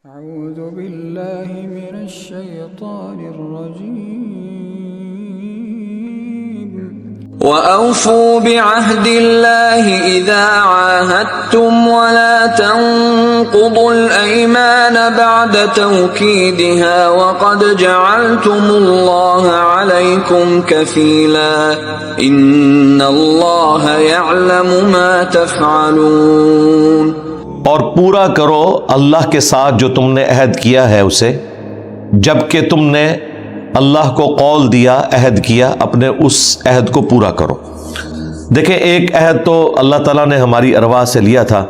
أعوذ بالله من الشيطان الرجيم وأوفوا بعهد الله إذا عاهدتم ولا تنقضوا الأيمان بعد توكيدها وقد جعلتم الله عليكم كفيلا إن الله يعلم ما تفعلون۔ اور پورا کرو اللہ کے ساتھ جو تم نے عہد کیا ہے اسے، جب کہ تم نے اللہ کو قول دیا، عہد کیا، اپنے اس عہد کو پورا کرو۔ دیکھیں، ایک عہد تو اللہ تعالیٰ نے ہماری ارواح سے لیا تھا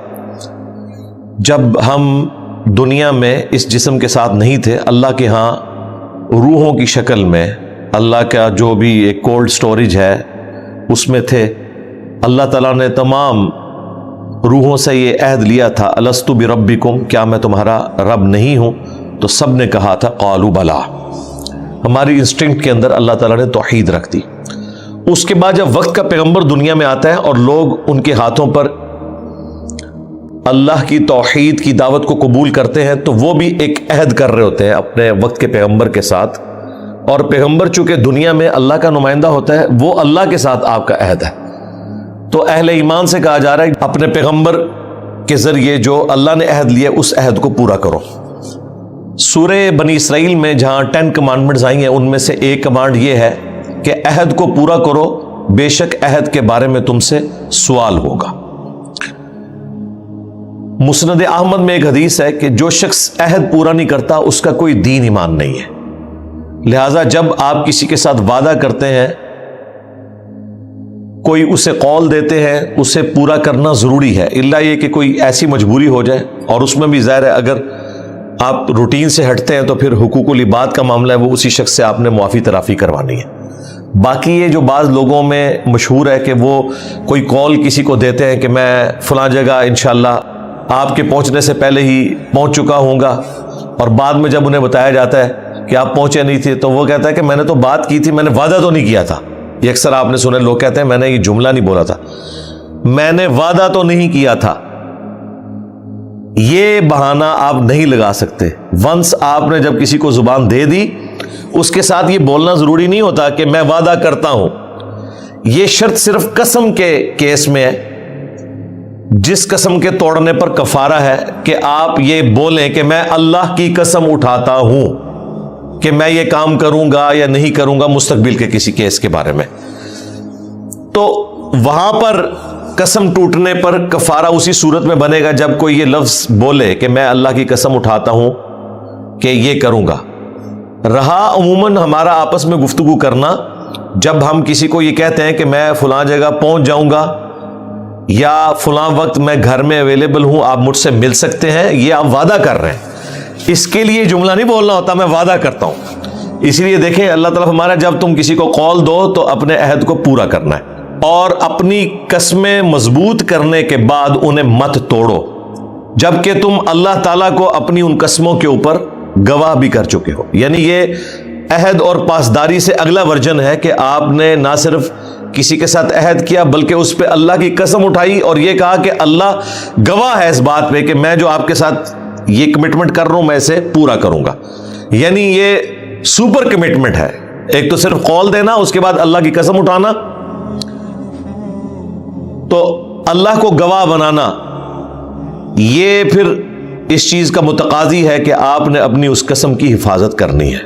جب ہم دنیا میں اس جسم کے ساتھ نہیں تھے، اللہ کے ہاں روحوں کی شکل میں، اللہ کا جو بھی ایک کولڈ سٹوریج ہے اس میں تھے۔ اللہ تعالیٰ نے تمام روحوں سے یہ عہد لیا تھا، الستُ بربکم، کیا میں تمہارا رب نہیں ہوں؟ تو سب نے کہا تھا قالوا بلا۔ ہماری انسٹنکٹ کے اندر اللہ تعالیٰ نے توحید رکھ دی۔ اس کے بعد جب وقت کا پیغمبر دنیا میں آتا ہے اور لوگ ان کے ہاتھوں پر اللہ کی توحید کی دعوت کو قبول کرتے ہیں، تو وہ بھی ایک عہد کر رہے ہوتے ہیں اپنے وقت کے پیغمبر کے ساتھ، اور پیغمبر چونکہ دنیا میں اللہ کا نمائندہ ہوتا ہے، وہ اللہ کے ساتھ آپ کا عہد ہے۔ تو اہل ایمان سے کہا جا رہا ہے اپنے پیغمبر کے ذریعے جو اللہ نے عہد لیا اس عہد کو پورا کرو۔ سورہ بنی اسرائیل میں جہاں 10 کمانڈمنٹس آئی ہیں، ان میں سے ایک کمانڈ یہ ہے کہ عہد کو پورا کرو، بے شک عہد کے بارے میں تم سے سوال ہوگا۔ مسند احمد میں ایک حدیث ہے کہ جو شخص عہد پورا نہیں کرتا اس کا کوئی دین ایمان نہیں ہے۔ لہٰذا جب آپ کسی کے ساتھ وعدہ کرتے ہیں، کوئی اسے قول دیتے ہیں، اسے پورا کرنا ضروری ہے، الا یہ کہ کوئی ایسی مجبوری ہو جائے، اور اس میں بھی ظاہر ہے اگر آپ روٹین سے ہٹتے ہیں تو پھر حقوق العباد کا معاملہ ہے، وہ اسی شخص سے آپ نے معافی ترافی کروانی ہے۔ باقی یہ جو بعض لوگوں میں مشہور ہے کہ وہ کوئی قول کسی کو دیتے ہیں کہ میں فلاں جگہ انشاءاللہ آپ کے پہنچنے سے پہلے ہی پہنچ چکا ہوں گا، اور بعد میں جب انہیں بتایا جاتا ہے کہ آپ پہنچے نہیں تھے تو وہ کہتا ہے کہ میں نے تو بات کی تھی، میں نے وعدہ تو نہیں کیا تھا۔ یہ اکثر آپ نے سنے، لوگ کہتے ہیں میں نے یہ جملہ نہیں بولا تھا، میں نے وعدہ تو نہیں کیا تھا۔ یہ بہانہ آپ نہیں لگا سکتے۔ ونس آپ نے جب کسی کو زبان دے دی، اس کے ساتھ یہ بولنا ضروری نہیں ہوتا کہ میں وعدہ کرتا ہوں۔ یہ شرط صرف قسم کے کیس میں ہے، جس قسم کے توڑنے پر کفارہ ہے کہ آپ یہ بولیں کہ میں اللہ کی قسم اٹھاتا ہوں کہ میں یہ کام کروں گا یا نہیں کروں گا مستقبل کے کسی کیس کے بارے میں۔ تو وہاں پر قسم ٹوٹنے پر کفارہ اسی صورت میں بنے گا جب کوئی یہ لفظ بولے کہ میں اللہ کی قسم اٹھاتا ہوں کہ یہ کروں گا۔ رہا عموماً ہمارا آپس میں گفتگو کرنا، جب ہم کسی کو یہ کہتے ہیں کہ میں فلاں جگہ پہنچ جاؤں گا یا فلاں وقت میں گھر میں اویلیبل ہوں، آپ مجھ سے مل سکتے ہیں، یہ آپ وعدہ کر رہے ہیں۔ اس کے لیے جملہ نہیں بولنا ہوتا میں وعدہ کرتا ہوں۔ اسی لیے دیکھیں اللہ تعالیٰ ہمارا جب تم کسی کو قول دو تو اپنے عہد کو پورا کرنا ہے، اور اپنی قسمیں مضبوط کرنے کے بعد انہیں مت توڑو، جبکہ تم اللہ تعالیٰ کو اپنی ان قسموں کے اوپر گواہ بھی کر چکے ہو۔ یعنی یہ عہد اور پاسداری سے اگلا ورژن ہے کہ آپ نے نہ صرف کسی کے ساتھ عہد کیا بلکہ اس پہ اللہ کی قسم اٹھائی اور یہ کہا کہ اللہ گواہ ہے اس بات پہ کہ میں جو آپ کے ساتھ یہ کمٹمنٹ کر رہا ہوں میں اسے پورا کروں گا۔ یعنی یہ سپر کمٹمنٹ ہے، ایک تو صرف قول دینا، اس کے بعد اللہ کی قسم اٹھانا، تو اللہ کو گواہ بنانا، یہ پھر اس چیز کا متقاضی ہے کہ آپ نے اپنی اس قسم کی حفاظت کرنی ہے۔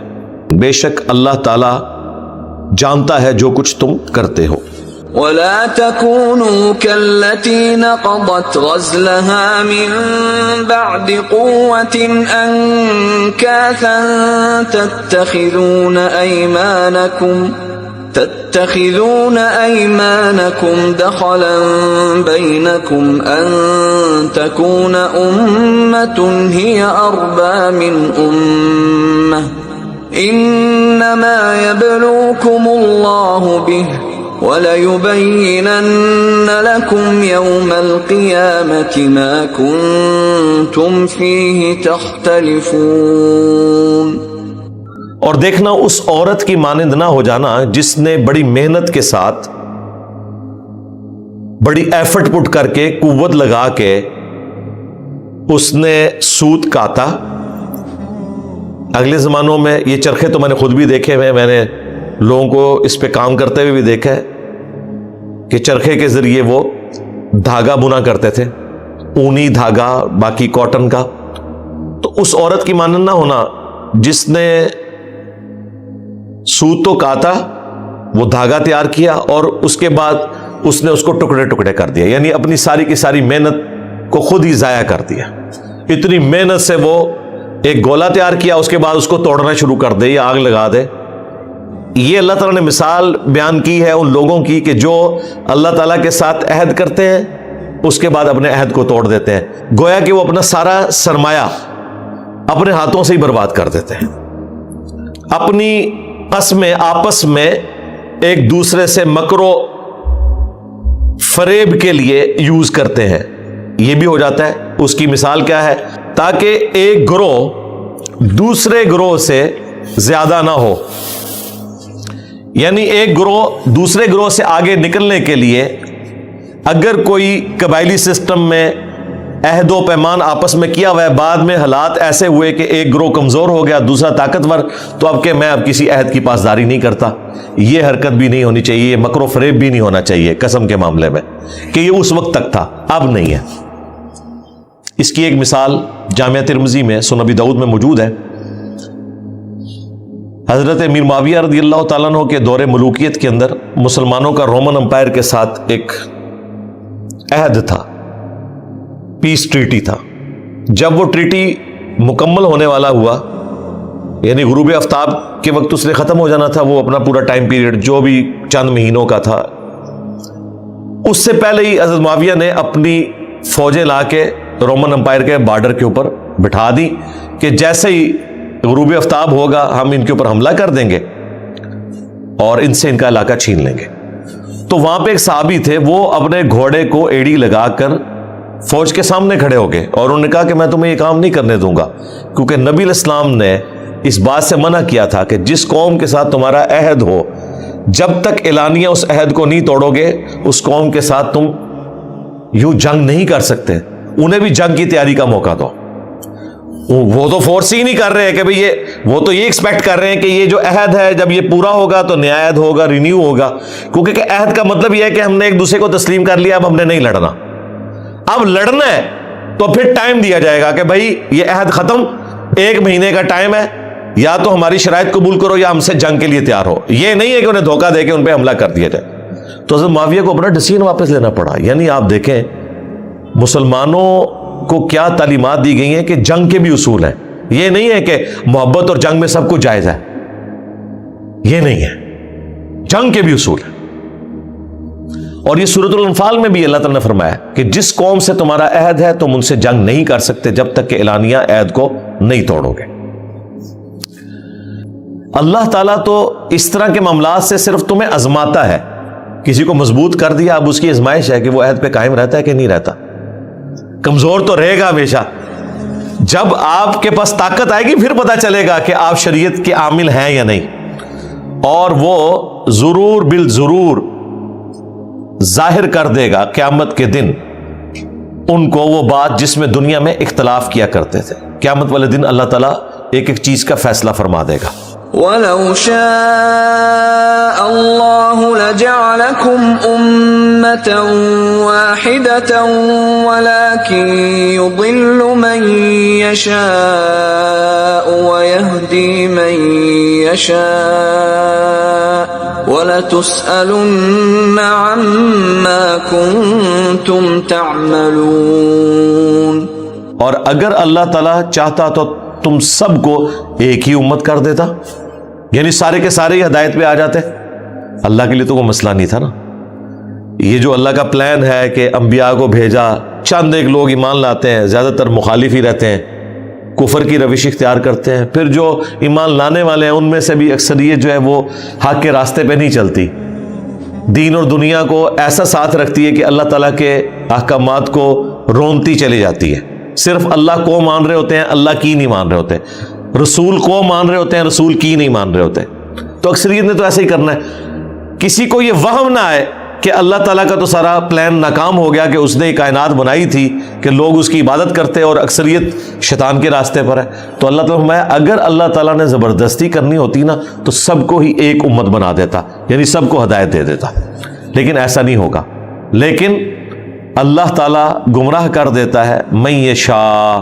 بے شک اللہ تعالی جانتا ہے جو کچھ تم کرتے ہو۔ ولا تكونوا كالتي نقضت غزلها من بعد قوة أنكاثا تتخذون أيمانكم دخلا بينكم أن تكون أمة هي أربى من أمة إنما يبلوكم الله به وَلَيُبَيِّنَنَّ لَكُمْ يَوْمَ الْقِيَامَةِ مَا كُنْتُمْ فِيهِ تَخْتَلِفُونَ۔ اور دیکھنا اس عورت کی مانند نہ ہو جانا جس نے بڑی محنت کے ساتھ، بڑی ایفرٹ پٹ کر کے، قوت لگا کے اس نے سوت کاتا اگلے زمانوں میں یہ چرخے تو میں نے خود بھی دیکھے ہوئے، میں نے لوگوں کو اس پہ کام کرتے ہوئے بھی دیکھا ہے کہ چرخے کے ذریعے وہ دھاگا بنا کرتے تھے، اونی دھاگا، باقی کاٹن کا. تو اس عورت کی مانند نہ ہونا جس نے سوت تو کاتا، وہ دھاگا تیار کیا اور اس کے بعد اس نے اس کو ٹکڑے ٹکڑے کر دیا، یعنی اپنی ساری کی ساری محنت کو خود ہی ضائع کر دیا. اتنی محنت سے وہ ایک گولا تیار کیا، اس کے بعد اس کو توڑنا شروع کر دے یا آگ لگا دے. یہ اللہ تعالیٰ نے مثال بیان کی ہے ان لوگوں کی کہ جو اللہ تعالیٰ کے ساتھ عہد کرتے ہیں اس کے بعد اپنے عہد کو توڑ دیتے ہیں. گویا کہ وہ اپنا سارا سرمایہ اپنے ہاتھوں سے ہی برباد کر دیتے ہیں. اپنی قسمیں آپس میں ایک دوسرے سے مکر و فریب کے لیے یوز کرتے ہیں. یہ بھی ہو جاتا ہے. اس کی مثال کیا ہے؟ تاکہ ایک گروہ دوسرے گروہ سے زیادہ نہ ہو، یعنی ایک گروہ دوسرے گروہ سے آگے نکلنے کے لیے اگر کوئی قبائلی سسٹم میں عہد و پیمان آپس میں کیا ہوا ہے، بعد میں حالات ایسے ہوئے کہ ایک گروہ کمزور ہو گیا، دوسرا طاقتور، تو اب کہ میں اب کسی عہد کی پاسداری نہیں کرتا. یہ حرکت بھی نہیں ہونی چاہیے، یہ مکر و فریب بھی نہیں ہونا چاہیے قسم کے معاملے میں، کہ یہ اس وقت تک تھا، اب نہیں ہے. اس کی ایک مثال جامعہ ترمذی میں، سنن ابی داؤد میں موجود ہے. حضرت امیر معاویہ رضی اللہ تعالیٰ عنہ کے دور ملوکیت کے اندر مسلمانوں کا رومن امپائر کے ساتھ ایک عہد تھا، پیس ٹریٹی تھا. جب وہ ٹریٹی مکمل ہونے والا ہوا، یعنی غروب آفتاب کے وقت اس نے ختم ہو جانا تھا، وہ اپنا پورا ٹائم پیریڈ جو بھی چند مہینوں کا تھا، اس سے پہلے ہی حضرت معاویہ نے اپنی فوجیں لا کے رومن امپائر کے بارڈر کے اوپر بٹھا دی کہ جیسے ہی غروب آفتاب ہوگا ہم ان کے اوپر حملہ کر دیں گے اور ان سے ان کا علاقہ چھین لیں گے. تو وہاں پہ ایک صحابی تھے، وہ اپنے گھوڑے کو ایڑی لگا کر فوج کے سامنے کھڑے ہو گئے اور انہوں نے کہا کہ میں تمہیں یہ کام نہیں کرنے دوں گا، کیونکہ نبی علیہ السلام نے اس بات سے منع کیا تھا کہ جس قوم کے ساتھ تمہارا عہد ہو، جب تک اعلانیہ اس عہد کو نہیں توڑو گے اس قوم کے ساتھ تم یوں جنگ نہیں کر سکتے، انہیں بھی جنگ کی تیاری کا موقع دو. وہ تو فورس ہی نہیں کر رہے کہ بھئی وہ تو یہ ایکسپیکٹ کر رہے ہیں کہ یہ جو عہد ہے جب یہ پورا ہوگا تو نیا عہد ہوگا، رینیو ہوگا، کیونکہ عہد کا مطلب یہ ہے کہ ہم نے ایک دوسرے کو تسلیم کر لیا، اب ہم نے نہیں لڑنا. اب لڑنا ہے تو پھر ٹائم دیا جائے گا کہ بھائی یہ عہد ختم، 1 مہینے کا ٹائم ہے، یا تو ہماری شرائط قبول کرو یا ہم سے جنگ کے لیے تیار ہو. یہ نہیں ہے کہ انہیں دھوکہ دے کے ان پہ حملہ کر دیا جائے. تو حضرت معاویہ کو اپنا ڈیسیژن واپس لینا پڑا. یعنی آپ دیکھیں مسلمانوں کو کیا تعلیمات دی گئی ہیں کہ جنگ کے بھی اصول ہیں. یہ نہیں ہے کہ محبت اور جنگ میں سب کچھ جائز ہے، یہ نہیں ہے، جنگ کے بھی اصول ہیں. اور یہ سورۃ الانفال میں بھی اللہ تعالیٰ نے فرمایا کہ جس قوم سے تمہارا عہد ہے تم ان سے جنگ نہیں کر سکتے جب تک کہ اعلانیہ عہد کو نہیں توڑو گے. اللہ تعالیٰ تو اس طرح کے معاملات سے صرف تمہیں آزماتا ہے. کسی کو مضبوط کر دیا، اب اس کی آزمائش ہے کہ وہ عہد پہ قائم رہتا ہے کہ نہیں رہتا. کمزور تو رہے گا ہمیشہ. جب آپ کے پاس طاقت آئے گی پھر پتہ چلے گا کہ آپ شریعت کے عامل ہیں یا نہیں. اور وہ ضرور بالضرور ظاہر کر دے گا قیامت کے دن ان کو وہ بات جس میں دنیا میں اختلاف کیا کرتے تھے. قیامت والے دن اللہ تعالیٰ ایک ایک چیز کا فیصلہ فرما دے گا. وَلَوْ شَاءَ اللَّهُ لَجَعَلَكُمْ أُمَّةً وَاحِدَةً وَلَكِنْ يُضِلُّ مَنْ يَشَاءُ وَيَهْدِي مَنْ يَشَاءُ وَلَتُسْأَلُنَّ عَمَّا كُنْتُمْ تَعْمَلُونَ. اور اگر اللہ تعالیٰ چاہتا تو تم سب کو ایک ہی امت کر دیتا، یعنی سارے کے سارے ہی ہدایت پہ آ جاتے. اللہ کے لیے تو کوئی مسئلہ نہیں تھا نا. یہ جو اللہ کا پلان ہے کہ انبیاء کو بھیجا، چند ایک لوگ ایمان لاتے ہیں، زیادہ تر مخالف ہی رہتے ہیں، کفر کی روش اختیار کرتے ہیں. پھر جو ایمان لانے والے ہیں ان میں سے بھی اکثریت جو ہے وہ حق کے راستے پہ نہیں چلتی، دین اور دنیا کو ایسا ساتھ رکھتی ہے کہ اللہ تعالیٰ کے احکامات کو رونتی چلی جاتی ہے. صرف اللہ کو مان رہے ہوتے ہیں، اللہ کی نہیں مان رہے ہوتے. رسول کو مان رہے ہوتے ہیں، رسول کی نہیں مان رہے ہوتے. تو اکثریت نے تو ایسا ہی کرنا ہے. کسی کو یہ وہم نہ آئے کہ اللہ تعالیٰ کا تو سارا پلان ناکام ہو گیا کہ اس نے کائنات بنائی تھی کہ لوگ اس کی عبادت کرتے اور اکثریت شیطان کے راستے پر ہے. تو اللہ تعالیٰ فرمایا اگر اللہ تعالیٰ نے زبردستی کرنی ہوتی نا تو سب کو ہی ایک امت بنا دیتا, یعنی سب کو ہدایت دے دیتا, لیکن ایسا نہیں ہوگا. لیکن اللہ تعالیٰ گمراہ کر دیتا ہے من یشاء,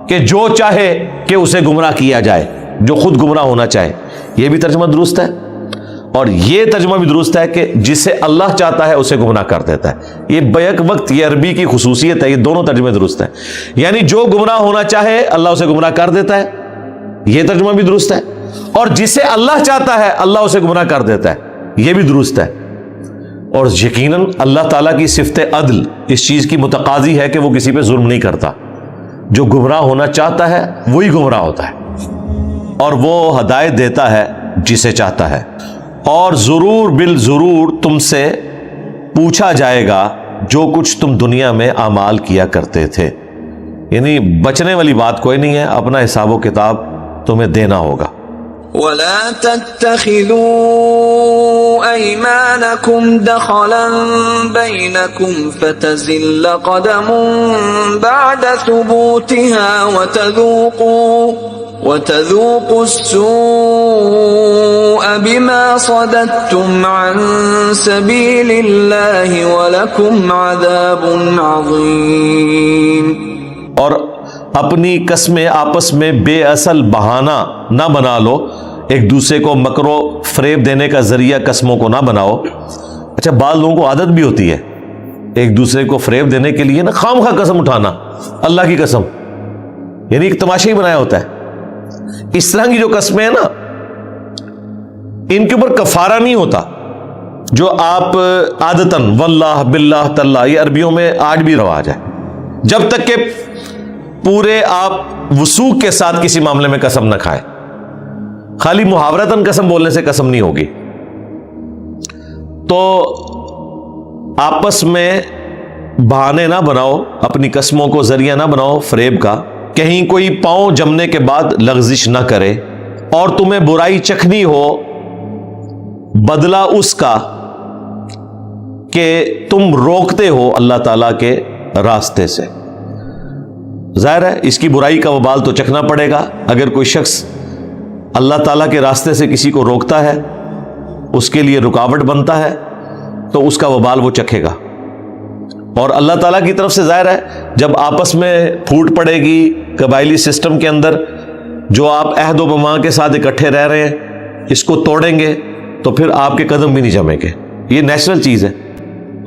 کہ جو چاہے کہ اسے گمراہ کیا جائے, جو خود گمراہ ہونا چاہے. یہ بھی ترجمہ درست ہے, اور یہ ترجمہ بھی درست ہے کہ جسے اللہ چاہتا ہے اسے گمراہ کر دیتا ہے. یہ بیک وقت یہ عربی کی خصوصیت ہے, یہ دونوں ترجمے درست ہیں. یعنی جو گمراہ ہونا چاہے اللہ اسے گمراہ کر دیتا ہے, یہ ترجمہ بھی درست ہے. اور جسے اللہ چاہتا ہے اللہ اسے گمراہ کر دیتا ہے, یہ بھی درست ہے. اور یقیناً اللہ تعالیٰ کی صفت عدل اس چیز کی متقاضی ہے کہ وہ کسی پہ ظلم نہیں کرتا. جو گمراہ ہونا چاہتا ہے وہی گمراہ ہوتا ہے, اور وہ ہدایت دیتا ہے جسے چاہتا ہے. اور ضرور بالضرور تم سے پوچھا جائے گا جو کچھ تم دنیا میں اعمال کیا کرتے تھے. یعنی بچنے والی بات کوئی نہیں ہے, اپنا حساب و کتاب تمہیں دینا ہوگا. وَلَا تَتَّخِذُوا أَيْمَانَكُمْ دَخَلًا بَيْنَكُمْ فَتَزِلَّ قَدَمٌ بَعْدَ ثُبُوتِهَا وَتَذُوقُوا السُّوءَ بِمَا صَدَدتُّمْ عَن سَبِيلِ اللَّهِ وَلَكُمْ عَذَابٌ عَظِيمٌ. اور اپنی قسمیں آپس میں بے اصل بہانہ نہ بنا لو, ایک دوسرے کو مکر و فریب دینے کا ذریعہ قسموں کو نہ بناؤ. اچھا, بعض لوگوں کو عادت بھی ہوتی ہے ایک دوسرے کو فریب دینے کے لیے نا خام خواہ قسم اٹھانا, اللہ کی قسم, یعنی ایک تماشا ہی بنایا ہوتا ہے. اس طرح کی جو قسمیں ہیں نا ان کے اوپر کفارہ نہیں ہوتا. جو آپ عادتاً واللہ باللہ تاللہ, یہ عربیوں میں آج بھی رواج ہے, جب تک کہ پورے آپ وثوق کے ساتھ کسی معاملے میں قسم نہ کھائیں. خالی محاورتاً قسم بولنے سے قسم نہیں ہوگی. تو آپس میں بہانے نہ بناؤ, اپنی قسموں کو ذریعہ نہ بناؤ فریب کا, کہیں کوئی پاؤں جمنے کے بعد لغزش نہ کرے. اور تمہیں برائی چکھنی ہو بدلہ اس کا کہ تم روکتے ہو اللہ تعالیٰ کے راستے سے. ظاہر ہے اس کی برائی کا وبال تو چکھنا پڑے گا. اگر کوئی شخص اللہ تعالیٰ کے راستے سے کسی کو روکتا ہے, اس کے لیے رکاوٹ بنتا ہے, تو اس کا وبال وہ چکھے گا. اور اللہ تعالیٰ کی طرف سے ظاہر ہے جب آپس میں پھوٹ پڑے گی قبائلی سسٹم کے اندر, جو آپ عہد و پیمان کے ساتھ اکٹھے رہ رہے ہیں اس کو توڑیں گے تو پھر آپ کے قدم بھی نہیں جمیں گے. یہ نیچرل چیز ہے,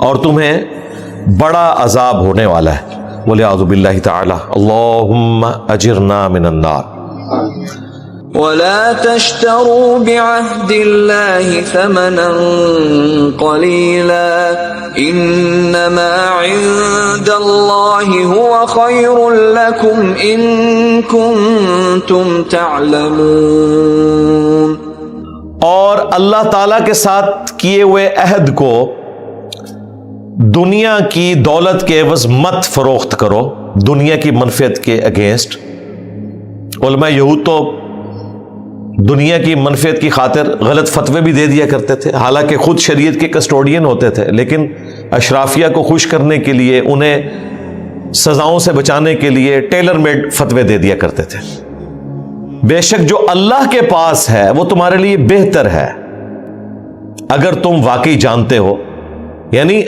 اور تمہیں بڑا عذاب ہونے والا ہے. وَلِعَوْذُ بِاللَّهِ تَعَالَى اللَّهُمَّ أَجِرْنَا مِنَ النَّارِ. وَلَا تَشْتَرُوا بِعَهْدِ اللَّهِ ثَمَنًا قَلِيلًا إِنَّمَا عِندَ اللَّهِ هُوَ خَيْرٌ لَكُمْ إِن كُنتُمْ تَعْلَمُونَ. اور اللہ تعالیٰ کے ساتھ کیے ہوئے عہد کو دنیا کی دولت کے عوض مت فروخت کرو, دنیا کی منفعت کے اگینسٹ. علماء یہود تو دنیا کی منفعت کی خاطر غلط فتوے بھی دے دیا کرتے تھے, حالانکہ خود شریعت کے کسٹوڈین ہوتے تھے, لیکن اشرافیہ کو خوش کرنے کے لیے, انہیں سزاؤں سے بچانے کے لیے ٹیلر میڈ فتوے دے دیا کرتے تھے. بے شک جو اللہ کے پاس ہے وہ تمہارے لیے بہتر ہے اگر تم واقعی جانتے ہو. یعنی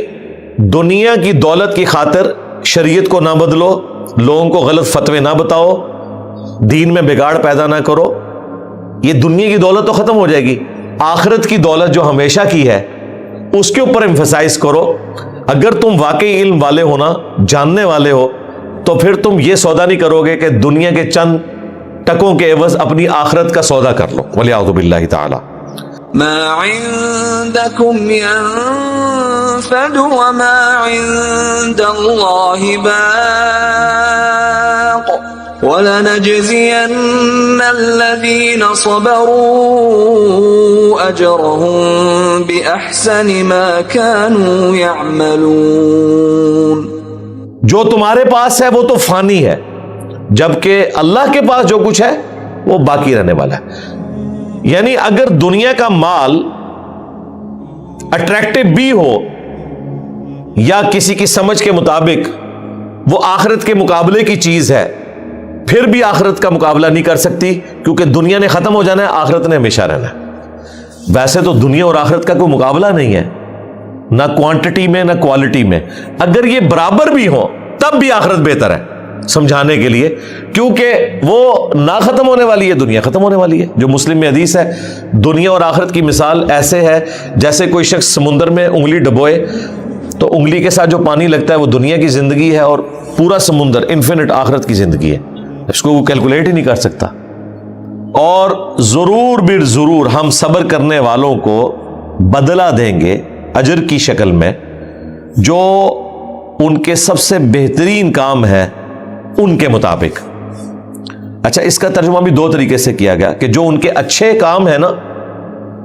دنیا کی دولت کی خاطر شریعت کو نہ بدلو, لوگوں کو غلط فتوے نہ بتاؤ, دین میں بگاڑ پیدا نہ کرو. یہ دنیا کی دولت تو ختم ہو جائے گی, آخرت کی دولت جو ہمیشہ کی ہے اس کے اوپر ایمفسائز کرو. اگر تم واقعی علم والے ہو نا, جاننے والے ہو, تو پھر تم یہ سودا نہیں کرو گے کہ دنیا کے چند ٹکوں کے عوض اپنی آخرت کا سودا کر لو. وَلِعَوْذُ بِاللَّهِ تَعَالَى. ما عندكم ينفد وما عند الله باق وَلَنَجْزِيَنَّ الَّذِينَ صَبَرُوا أَجْرَهُمْ بِأَحْسَنِ مَا كَانُوا يَعْمَلُونَ. جو تمہارے پاس ہے وہ تو فانی ہے, جبکہ اللہ کے پاس جو کچھ ہے وہ باقی رہنے والا ہے. یعنی اگر دنیا کا مال اٹریکٹیو بھی ہو یا کسی کی سمجھ کے مطابق وہ آخرت کے مقابلے کی چیز ہے، پھر بھی آخرت کا مقابلہ نہیں کر سکتی، کیونکہ دنیا نے ختم ہو جانا ہے، آخرت نے ہمیشہ رہنا ہے۔ ویسے تو دنیا اور آخرت کا کوئی مقابلہ نہیں ہے، نہ کوانٹٹی میں نہ کوالٹی میں۔ اگر یہ برابر بھی ہو تب بھی آخرت بہتر ہے سمجھانے کے لیے، کیونکہ وہ نہ ختم ہونے والی ہے، دنیا ختم ہونے والی ہے۔ جو مسلم میں حدیث ہے، دنیا اور آخرت کی مثال ایسے ہے جیسے کوئی شخص سمندر میں انگلی ڈبوئے تو انگلی کے ساتھ جو پانی لگتا ہے وہ دنیا کی زندگی ہے، اور پورا سمندر انفینٹ آخرت کی زندگی ہے، اس کو وہ کیلکولیٹ ہی نہیں کر سکتا۔ اور ضرور بر ضرور ہم صبر کرنے والوں کو بدلہ دیں گے اجر کی شکل میں، جو ان کے سب سے بہترین کام ہے ان کے مطابق۔ اچھا، اس کا ترجمہ بھی دو طریقے سے کیا گیا کہ جو ان کے اچھے کام ہیں نا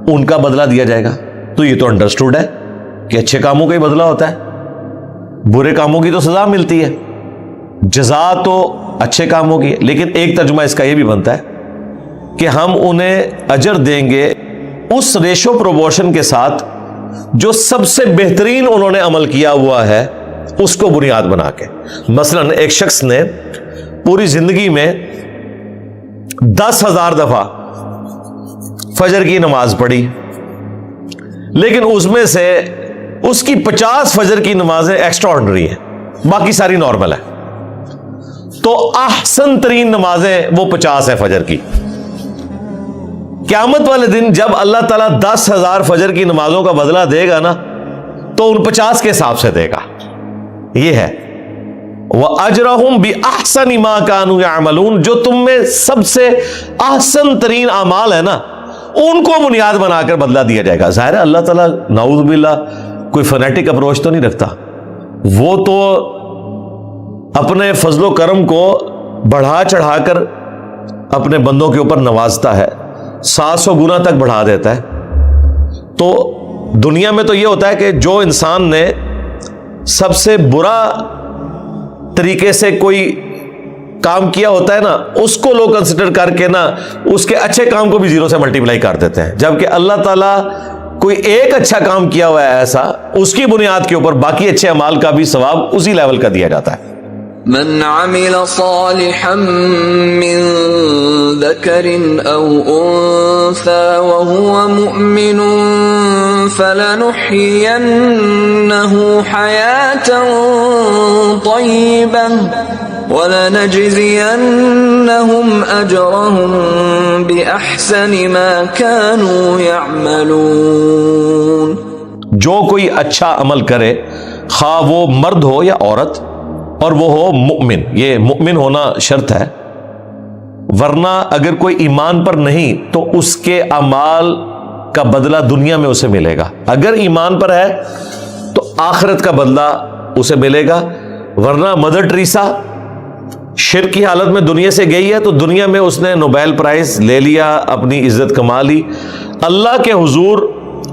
ان کا بدلہ دیا جائے گا، تو یہ تو انڈرسٹوڈ ہے کہ اچھے کاموں کا ہی بدلہ ہوتا ہے، برے کاموں کی تو سزا ملتی ہے، جزا تو اچھے کاموں کی ہے۔ لیکن ایک ترجمہ اس کا یہ بھی بنتا ہے کہ ہم انہیں اجر دیں گے اس ریشو پروپورشن کے ساتھ جو سب سے بہترین انہوں نے عمل کیا ہوا ہے اس کو بنیاد بنا کے۔ مثلا ایک شخص نے پوری زندگی میں 10,000 دفعہ فجر کی نماز پڑھی، لیکن اس میں سے اس کی 50 فجر کی نمازیں ایکسٹرا آرڈنری ہیں، باقی ساری نارمل ہیں، تو احسن ترین نمازیں وہ 50 ہیں فجر کی۔ قیامت والے دن جب اللہ تعالیٰ 10,000 فجر کی نمازوں کا بدلہ دے گا نا تو ان 50 کے حساب سے دے گا۔ یہ ہے وَأَجْرَهُمْ بِأَحْسَنِ مَا كَانُوا يَعْمَلُونَ، جو تم میں سب سے احسن ترین اعمال ہے نا ان کو بنیاد بنا کر بدلہ دیا جائے گا۔ ظاہر ہے اللہ تعالیٰ نعوذ باللہ کوئی فنیٹک اپروچ تو نہیں رکھتا، وہ تو اپنے فضل و کرم کو بڑھا چڑھا کر اپنے بندوں کے اوپر نوازتا ہے، 700 گنا تک بڑھا دیتا ہے۔ تو دنیا میں تو یہ ہوتا ہے کہ جو انسان نے سب سے برا طریقے سے کوئی کام کیا ہوتا ہے نا اس کو لوگ کنسیڈر کر کے نا اس کے اچھے کام کو بھی 0 سے ملٹیپلائی کر دیتے ہیں، جبکہ اللہ تعالیٰ کوئی ایک اچھا کام کیا ہوا ہے ایسا، اس کی بنیاد کے اوپر باقی اچھے اعمال کا بھی ثواب اسی لیول کا دیا جاتا ہے۔ من عمل صالحا من ذكر أو أنثى وهو مؤمن فلنحيينه حياة طيبة وَلَنَجْزِيَنَّهُمْ أَجْرَهُمْ بِأَحْسَنِ مَا كَانُوا يَعْمَلُونَ۔ جو کوئی اچھا عمل کرے، خواہ وہ مرد ہو یا عورت، اور وہ ہو مؤمن، یہ مؤمن ہونا شرط ہے، ورنہ اگر کوئی ایمان پر نہیں تو اس کے اعمال کا بدلہ دنیا میں اسے ملے گا۔ اگر ایمان پر ہے تو آخرت کا بدلہ اسے ملے گا، ورنہ مدر ٹریسا شرک کی حالت میں دنیا سے گئی ہے تو دنیا میں اس نے نوبیل پرائز لے لیا، اپنی عزت کما لی، اللہ کے حضور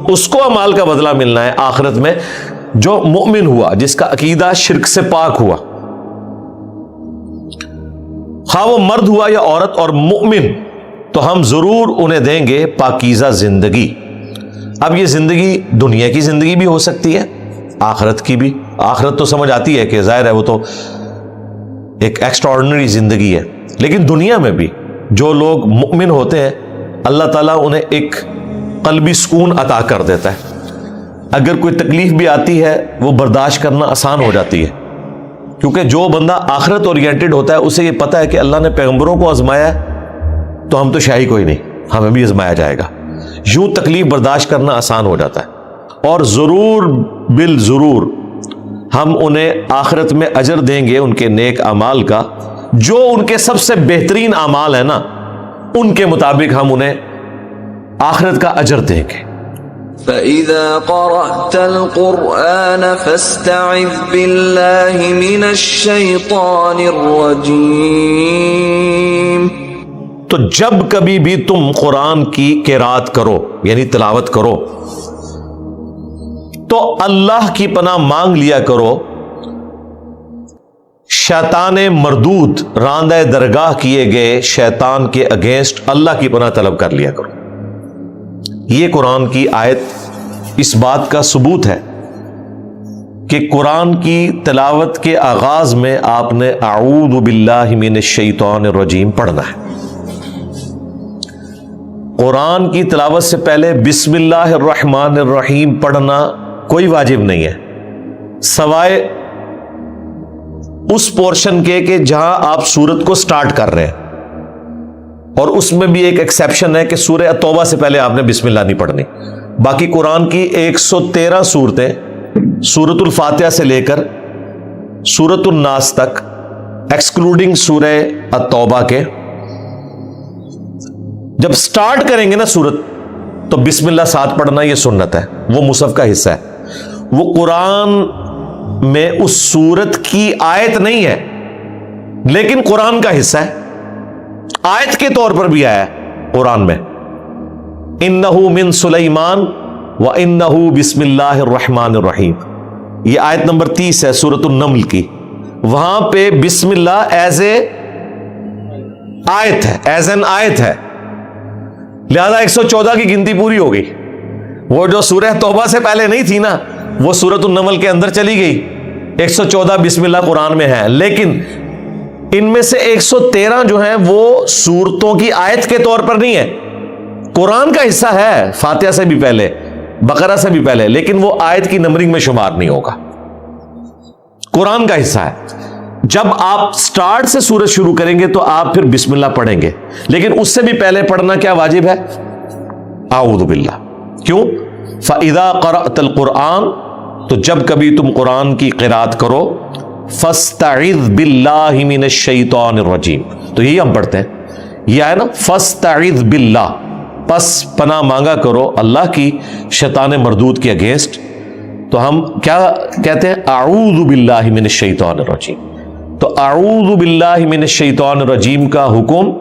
اس کو اعمال کا بدلہ ملنا ہے آخرت میں جو مؤمن ہوا، جس کا عقیدہ شرک سے پاک ہوا، خواہ وہ مرد ہوا یا عورت اور مؤمن، تو ہم ضرور انہیں دیں گے پاکیزہ زندگی۔ اب یہ زندگی دنیا کی زندگی بھی ہو سکتی ہے، آخرت کی بھی۔ آخرت تو سمجھ آتی ہے کہ ظاہر ہے وہ تو ایک ایکسٹرا آرڈنری زندگی ہے، لیکن دنیا میں بھی جو لوگ مؤمن ہوتے ہیں اللہ تعالیٰ انہیں ایک قلبی سکون عطا کر دیتا ہے۔ اگر کوئی تکلیف بھی آتی ہے وہ برداشت کرنا آسان ہو جاتی ہے، کیونکہ جو بندہ آخرت اورینٹڈ ہوتا ہے اسے یہ پتہ ہے کہ اللہ نے پیغمبروں کو آزمایا ہے تو ہم تو شاہی کوئی نہیں، ہمیں بھی آزمایا جائے گا، یوں تکلیف برداشت کرنا آسان ہو جاتا ہے۔ اور ضرور بالضرور ہم انہیں آخرت میں اجر دیں گے ان کے نیک اعمال کا، جو ان کے سب سے بہترین اعمال ہیں نا ان کے مطابق ہم انہیں آخرت کا اجر دیں گے۔ فَإِذَا قَرَأْتَ الْقُرْآنَ فَاسْتَعِذْ بِاللَّهِ مِنَ الشَّيْطَانِ الرَّجِيمِ۔ تو جب کبھی بھی تم قرآن کی قرات کرو یعنی تلاوت کرو تو اللہ کی پناہ مانگ لیا کرو شیطان مردود، راندہ درگاہ کیے گئے شیطان کے اگینسٹ اللہ کی پناہ طلب کر لیا کرو۔ یہ قرآن کی آیت اس بات کا ثبوت ہے کہ قرآن کی تلاوت کے آغاز میں آپ نے اعوذ باللہ من الشیطان الرجیم پڑھنا ہے۔ قرآن کی تلاوت سے پہلے بسم اللہ الرحمن الرحیم پڑھنا کوئی واجب نہیں ہے، سوائے اس پورشن کے کہ جہاں آپ سورت کو سٹارٹ کر رہے ہیں، اور اس میں بھی ایک ایکسیپشن ہے کہ سورہ توبہ سے پہلے آپ نے بسم اللہ نہیں پڑھنی۔ باقی قرآن کی 113 سورتیں سورۃ الفاتحہ سے لے کر سورۃ الناس تک ایکسکلوڈنگ سورہ التوبہ کے، جب سٹارٹ کریں گے نا سورت تو بسم اللہ ساتھ پڑھنا یہ سنت ہے، وہ مصحف کا حصہ ہے۔ وہ قرآن میں اس سورت کی آیت نہیں ہے لیکن قرآن کا حصہ ہے، آیت کے طور پر بھی آیا ہے قرآن میں، انہو من سلیمان وانہو بسم اللہ الرحمن الرحیم، یہ آیت نمبر 30 ہے سورۃ النمل کی، وہاں پہ بسم اللہ ایز اے آیت ہے، ایز این آیت ہے، لہذا 114 کی گنتی پوری ہو گئی۔ وہ جو سورہ توبہ سے پہلے نہیں تھی نا وہ سورۃ النمل کے اندر چلی گئی، 114 بسم اللہ قرآن میں ہے، لیکن ان میں سے 113 جو ہیں وہ سورتوں کی آیت کے طور پر نہیں ہے، قرآن کا حصہ ہے، فاتحہ سے بھی پہلے، بقرہ سے بھی پہلے، لیکن وہ آیت کی نمبرنگ میں شمار نہیں ہوگا، قرآن کا حصہ ہے۔ جب آپ سٹارٹ سے سورت شروع کریں گے تو آپ پھر بسم اللہ پڑھیں گے، لیکن اس سے بھی پہلے پڑھنا کیا واجب ہے؟ اعوذ باللہ۔ کیوں؟ فَإِذَا قَرَأْتَ الْقُرْآنَ، تو جب کبھی تم قرآن کی قرات کرو، فَاسْتَعِذْ بِاللَّهِ مِنَ الشَّيْطَانِ الرَّجِيمِ، تو یہی ہم پڑھتے ہیں، یہ ہے نا فَاسْتَعِذْ بِاللَّهِ، پس پناہ مانگا کرو اللہ کی شیطان مردود کے اگینسٹ، تو ہم کیا کہتے ہیں؟ اعوذ باللہ من الشیطان الرجیم۔ تو اعوذ باللہ من الشیطان الرجیم کا حکم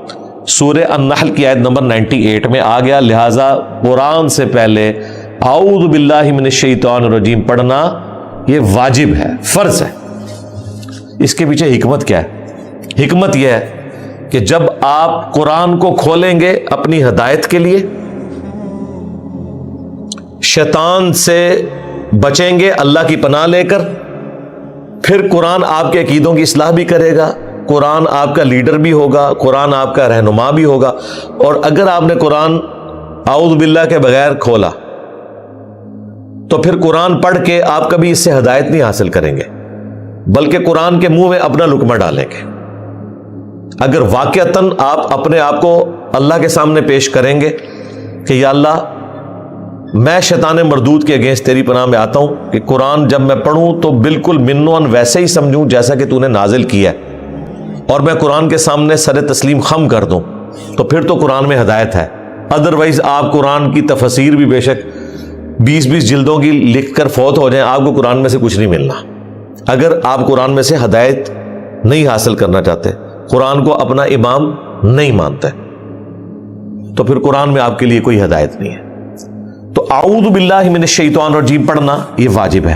سورہ النحل کی آیت نمبر 98 میں آ گیا، لہٰذا قرآن سے پہلے اعوذ باللہ من الشیطان الرجیم پڑھنا یہ واجب ہے، فرض ہے۔ اس کے پیچھے حکمت کیا ہے؟ حکمت یہ ہے کہ جب آپ قرآن کو کھولیں گے اپنی ہدایت کے لیے، شیطان سے بچیں گے اللہ کی پناہ لے کر، پھر قرآن آپ کے عقیدوں کی اصلاح بھی کرے گا، قرآن آپ کا لیڈر بھی ہوگا، قرآن آپ کا رہنما بھی ہوگا۔ اور اگر آپ نے قرآن اعوذ باللہ کے بغیر کھولا تو پھر قرآن پڑھ کے آپ کبھی اس سے ہدایت نہیں حاصل کریں گے، بلکہ قرآن کے منہ میں اپنا لقمہ ڈالیں گے۔ اگر واقعتاً آپ اپنے آپ کو اللہ کے سامنے پیش کریں گے کہ یا اللہ میں شیطان مردود کے اگینسٹ تیری پناہ میں آتا ہوں کہ قرآن جب میں پڑھوں تو بالکل منون ویسے ہی سمجھوں جیسا کہ تو نے نازل کیا ہے، اور میں قرآن کے سامنے سر تسلیم خم کر دوں، تو پھر تو قرآن میں ہدایت ہے۔ ادروائز آپ قرآن کی تفسیر بھی بے شک 20 جلدوں کی لکھ کر فوت ہو جائیں، آپ کو قرآن میں سے کچھ نہیں ملنا۔ اگر آپ قرآن میں سے ہدایت نہیں حاصل کرنا چاہتے، قرآن کو اپنا امام نہیں مانتے، تو پھر قرآن میں آپ کے لیے کوئی ہدایت نہیں ہے۔ تو اعوذ باللہ من الشیطان الرجیم پڑھنا یہ واجب ہے۔